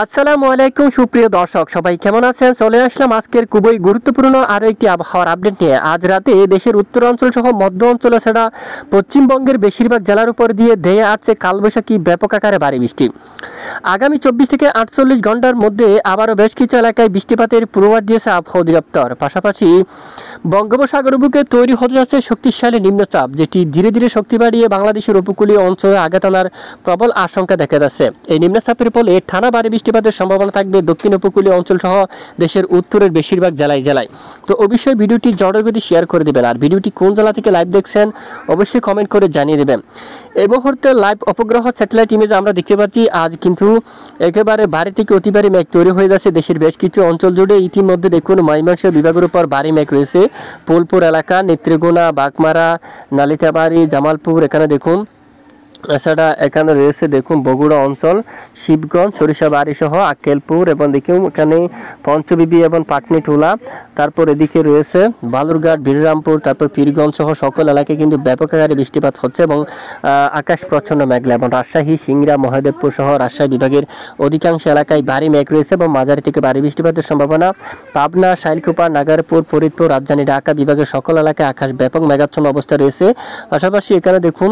আসসালামু আলাইকুম সুপ্রিয় দর্শক সবাই কেমন আছেন। চলে আসলাম আজকের খুবই গুরুত্বপূর্ণ আরও একটি আবহাওয়ার আপডেট নিয়ে। আজ রাতে দেশের উত্তরাঞ্চল সহ মধ্য অঞ্চলে ছাড়া পশ্চিমবঙ্গের বেশিরভাগ জেলার উপর দিয়ে ধেয়ে আসছে কালবৈশাখী ব্যাপক আকারে ভারী বৃষ্টি। আগামী 24 থেকে 48 ঘন্টার মধ্যে আবারও বেশ কিছু এলাকায় বৃষ্টিপাতের পূর্বাভাস দিয়েছে আবহাওয়া অধিদপ্তর। পাশাপাশি বঙ্গোপসাগর বুকে তৈরি হতে যাচ্ছে শক্তিশালী নিম্নচাপ, যেটি ধীরে ধীরে শক্তি বাড়িয়ে বাংলাদেশের উপকূলীয় অঞ্চলে আঘাত আনার প্রবল আশঙ্কা দেখা যাচ্ছে। এই নিম্নচাপের ফলে টানা ভারী বৃষ্টিপাতের সম্ভাবনা থাকবে দক্ষিণ উপকূলীয় অঞ্চল সহ দেশের উত্তরের বেশিরভাগ জেলায়। তো অবশ্যই ভিডিওটি জড়গতি শেয়ার করে দেবেন, আর ভিডিওটি কোন জেলা থেকে লাইভ দেখছেন অবশ্যই কমেন্ট করে জানিয়ে দেবেন। এই মুহূর্তে লাইভ উপগ্রহ স্যাটেলাইট ইমেজ আমরা দেখতে পাচ্ছি আজ কিন্তু একেবারে ভারী থেকে অতি ভারী মেঘ তৈরি হয়ে যাচ্ছে দেশের বেশ কিছু অঞ্চল জুড়ে। ইতিমধ্যে দেখুন ময়মনসিংহ বিভাগের উপর ভারী মেঘ রয়েছে। ফুলপুর এলাকা, নেত্রীগুনা, বাগমারা, নালিতাবাড়ি, জামালপুর, এখানে দেখুন। এছাড়া এখানে রয়েছে দেখুন বগুড়া অঞ্চল, শিবগঞ্জ, সরিষাবাড়ি সহ আক্কেলপুর, এবং দেখুন এখানে পঞ্চবিবি এবং পাটনিটোলা। তারপর এদিকে রয়েছে বালুরঘাট, বীররামপুর, তারপর পীরগঞ্জ সহ সকল এলাকায় কিন্তু ব্যাপক আকারে বৃষ্টিপাত হচ্ছে এবং আকাশ প্রচ্ছন্ন মেঘলা। এবং রাজশাহী, সিংড়া, মহাদেবপুর সহ রাজশাহী বিভাগের অধিকাংশ এলাকায় ভারী মেঘ রয়েছে এবং মাঝারি থেকে ভারী বৃষ্টিপাতের সম্ভাবনা। পাবনা, শাইলকুপা, নাগারপুর, ফরিদপুর, রাজধানী ঢাকা বিভাগের সকল এলাকায় আকাশ ব্যাপক মেঘাচ্ছন্ন অবস্থা রয়েছে। পাশাপাশি এখানে দেখুন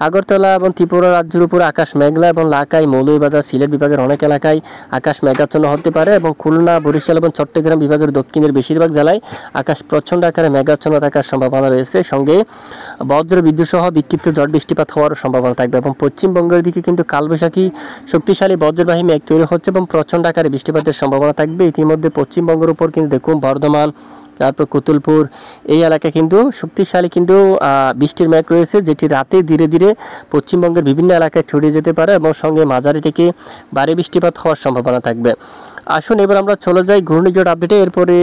আগরতলা এবং ত্রিপুরা রাজ্যের উপর আকাশ মেঘলা এবং লাকাই, মৌলভীবাজার, সিলেট বিভাগের অনেক এলাকায় আকাশ মেঘাচ্ছন্ন হতে পারে এবং খুলনা, বরিশাল এবং চট্টগ্রাম বিভাগের দক্ষিণের বেশিরভাগ জেলায় আকাশ প্রচণ্ড আকারে মেঘাচ্ছন্ন থাকার সম্ভাবনা রয়েছে। সঙ্গে বজ্র বিদ্যুৎ সহ বিক্ষিপ্ত ঝড় বৃষ্টিপাত হওয়ার সম্ভাবনা থাকবে এবং পশ্চিমবঙ্গের দিকে কিন্তু কালবৈশাখী শক্তিশালী বজ্রবাহী মেঘ তৈরি হচ্ছে এবং প্রচণ্ড আকারে বৃষ্টিপাতের সম্ভাবনা থাকবে। ইতিমধ্যে পশ্চিমবঙ্গের উপর কিন্তু দেখুন বর্ধমান, তারপর কুতুলপুর এই এলাকায় কিন্তু শক্তিশালী কিন্তু বৃষ্টির মেঘ রয়েছে, যেটি রাতে ধীরে ধীরে পশ্চিমবঙ্গের বিভিন্ন এলাকায় ছড়িয়ে যেতে পারে এবং সঙ্গে মাঝারি থেকে ভারী বৃষ্টিপাত হওয়ার সম্ভাবনা থাকবে। আসুন এবার আমরা চলে যাই ঘূর্ণিঝড় আপডেটে। এরপরে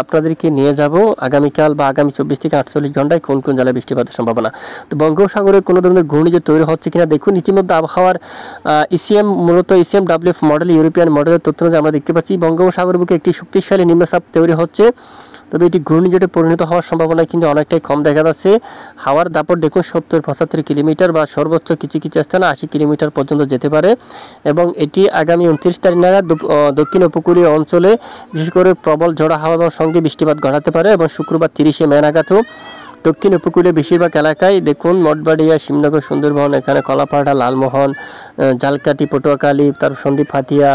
আপনাদেরকে নিয়ে যাব আগামীকাল বা আগামী 24 থেকে 48 ঘন্টায় কোন কোন জেলায় বৃষ্টিপাতের সম্ভাবনা। তো বঙ্গোপসাগরে কোনো ধরনের ঘূর্ণিঝড় তৈরি হচ্ছে কিনা দেখুন। ইতিমধ্যে আবহাওয়ার মূলত ইসিএমডব্লিউএফ মডেল, ইউরোপিয়ান মডেলের তথ্য অনুযায়ী আমরা দেখতে পাচ্ছি বঙ্গোপসাগর বুকে একটি শক্তিশালী নিম্নচাপ তৈরি হচ্ছে, তবে এটি ঘূর্ণিঝড়ে পরিণত হওয়ার সম্ভাবনা কিন্তু অনেকটাই কম দেখা যাচ্ছে। হাওয়ার দাপট দেখুন 70-75 কিলোমিটার বা সর্বোচ্চ কিছু কিছু স্থানে 80 কিলোমিটার পর্যন্ত যেতে পারে এবং এটি আগামী 29 তারিখ নাগাদ দক্ষিণ উপকূলীয় অঞ্চলে বিশেষ করে প্রবল ঝড়ো হাওয়া এবং সঙ্গে বৃষ্টিপাত ঘটাতে পারে এবং শুক্রবার 30 মে নাগাদও দক্ষিণ উপকূলীয় বেশিরভাগ এলাকায় দেখুন মঠবাড়িয়া, শিবনগর, সুন্দরবন, এখানে কলাপাড়া, লালমোহন, জালকাঠি, পটুয়াখালী, তার সন্দ্বীপ, হাতিয়া,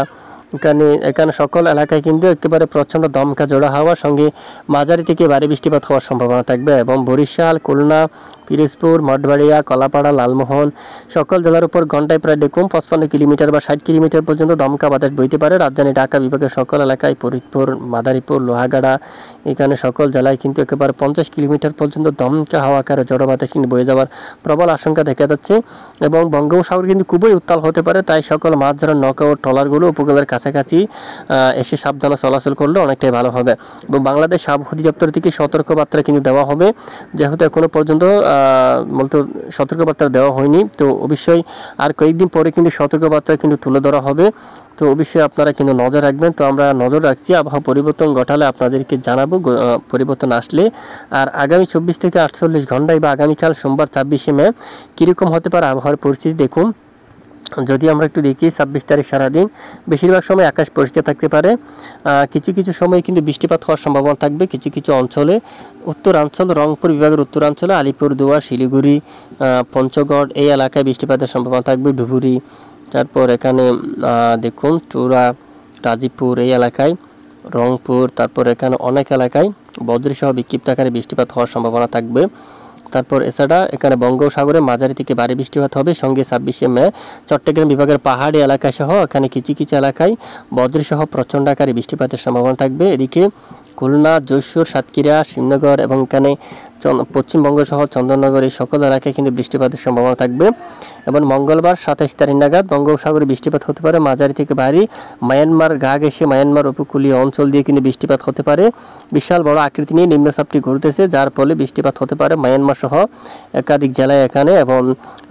এখানে সকল এলাকায় কিন্তু একেবারে প্রচণ্ড দমকা জোড়া হাওয়ার সঙ্গে মাঝারি থেকে ভারী বৃষ্টিপাত হওয়ার সম্ভাবনা থাকবে এবং বরিশাল, খুলনা, পিরোজপুর, মঠবাড়িয়া, কলাপাড়া, লালমোহন সকল জেলার উপর ঘন্টায় প্রায় দেখুন 55 কিলোমিটার বা 60 কিলোমিটার পর্যন্ত দমকা বাতাস বইতে পারে। রাজধানী ঢাকা বিভাগের সকল এলাকায়, ফরিদপুর, মাদারীপুর, লোহাগাড়া, এখানে সকল জেলায় কিন্তু একেবারে 50 কিলোমিটার পর্যন্ত দমকা হাওয়া আকারে জড়ো বাতাস কিন্তু বয়ে যাওয়ার প্রবল আশঙ্কা দেখা যাচ্ছে এবং বঙ্গোপসাগর কিন্তু খুবই উত্তাল হতে পারে। তাই সকল মাছ ধরার নৌকা ও ট্রলারগুলো উপকূলের কাছাকাছি এসে সাবধানে চলাচল করলে অনেকটাই ভালো হবে এবং বাংলাদেশ আবহাওয়া অধিদপ্তর থেকে সতর্কবার্তা কিন্তু দেওয়া হবে, যেহেতু এখনো পর্যন্ত মূলত সতর্কবার্তা দেওয়া হয়নি। তো অবশ্যই আর কয়েকদিন পরে কিন্তু সতর্কবার্তা কিন্তু তুলে ধরা হবে, তো অবশ্যই আপনারা কিন্তু নজর রাখবেন। তো আমরা নজর রাখছি, আবহাওয়া পরিবর্তন ঘটালে আপনাদেরকে জানাবো পরিবর্তন আসলে। আর আগামী 24 থেকে 48 ঘন্টায় বা আগামীকাল সোমবার 26 মে কীরকম হতে পারে আবহাওয়ার পরিস্থিতি দেখুন। যদি আমরা একটু দেখি 26 তারিখ সারাদিন বেশিরভাগ সময় আকাশ পরিষ্কার থাকতে পারে, কিছু কিছু সময় কিন্তু বৃষ্টিপাত হওয়ার সম্ভাবনা থাকবে কিছু কিছু অঞ্চলে। উত্তরাঞ্চল, রংপুর বিভাগের উত্তরাঞ্চলে আলিপুরদুয়ার, শিলিগুড়ি, পঞ্চগড় এই এলাকায় বৃষ্টিপাতের সম্ভাবনা থাকবে। ধুবুরি, তারপর এখানে দেখুন চুরা, রাজীবপুর এই এলাকায়, রংপুর, তারপর এখানে অনেক এলাকায় বজ্রসহ বিক্ষিপ্ত আকারে বৃষ্টিপাত হওয়ার সম্ভাবনা থাকবে। তারপর এছাড়া এখানে বঙ্গোপসাগরে মাঝারি থেকে ভারী বৃষ্টিপাত হবে সঙ্গে 26 মে চট্টগ্রাম বিভাগের পাহাড়ি এলাকা সহ এখানে কিছু কিছু এলাকায় বজ্রসহ প্রচণ্ড আকারে বৃষ্টিপাতের সম্ভাবনা থাকবে। এদিকে খুলনা, যশোর, সাতক্ষীরা, শিবনগর এবং এখানে পশ্চিমবঙ্গ সহ চন্দননগর এই সকল এলাকায় কিন্তু বৃষ্টিপাতের সম্ভাবনা থাকবে এবং মঙ্গলবার 27 তারিখ নাগাদ বঙ্গোপসাগরে বৃষ্টিপাত হতে পারে মাঝারি থেকে ভারী। মায়ানমার গা ঘেঁষে মায়ানমার উপকূলীয় অঞ্চল দিয়ে কিন্তু বৃষ্টিপাত হতে পারে। বিশাল বড় আকৃতি নিয়ে নিম্নচাপটি ঘুরতেছে, যার ফলে বৃষ্টিপাত হতে পারে মায়ানমার সহ একাধিক জেলায় এখানে এবং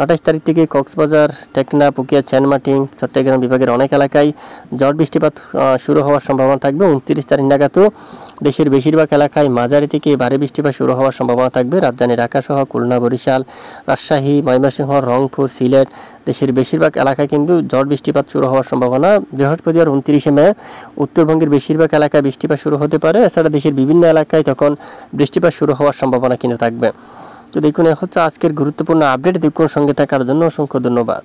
28 তারিখ থেকে কক্সবাজার, টেকনা, পুকিয়া, চ্যানমাটিং, চট্টগ্রাম বিভাগের অনেক এলাকায় ঝড় বৃষ্টিপাত শুরু হওয়ার সম্ভাবনা থাকবে। 29 তারিখ নাগাদও দেশের বেশিরভাগ এলাকায় মাঝারি থেকে ভারী বৃষ্টিপাত শুরু হওয়ার সম্ভাবনা সম্ভাবনা থাকবে। রাজধানী ঢাকা সহ খুলনা, বরিশাল, রাজশাহী, ময়মনসিংহ, রংপুর, সিলেট দেশের বেশিরভাগ এলাকায় কিন্তু ঝড় বৃষ্টিপাত শুরু হওয়ার সম্ভাবনা। বৃহস্পতিবার 29 মে উত্তরবঙ্গের বেশিরভাগ এলাকায় বৃষ্টিপাত শুরু হতে পারে। এছাড়া দেশের বিভিন্ন এলাকায় তখন বৃষ্টিপাত শুরু হওয়ার সম্ভাবনা কিন্তু থাকবে। তো দেখুন, হচ্ছে আজকের গুরুত্বপূর্ণ আপডেট। দেখুন, সঙ্গে থাকার জন্য অসংখ্য ধন্যবাদ।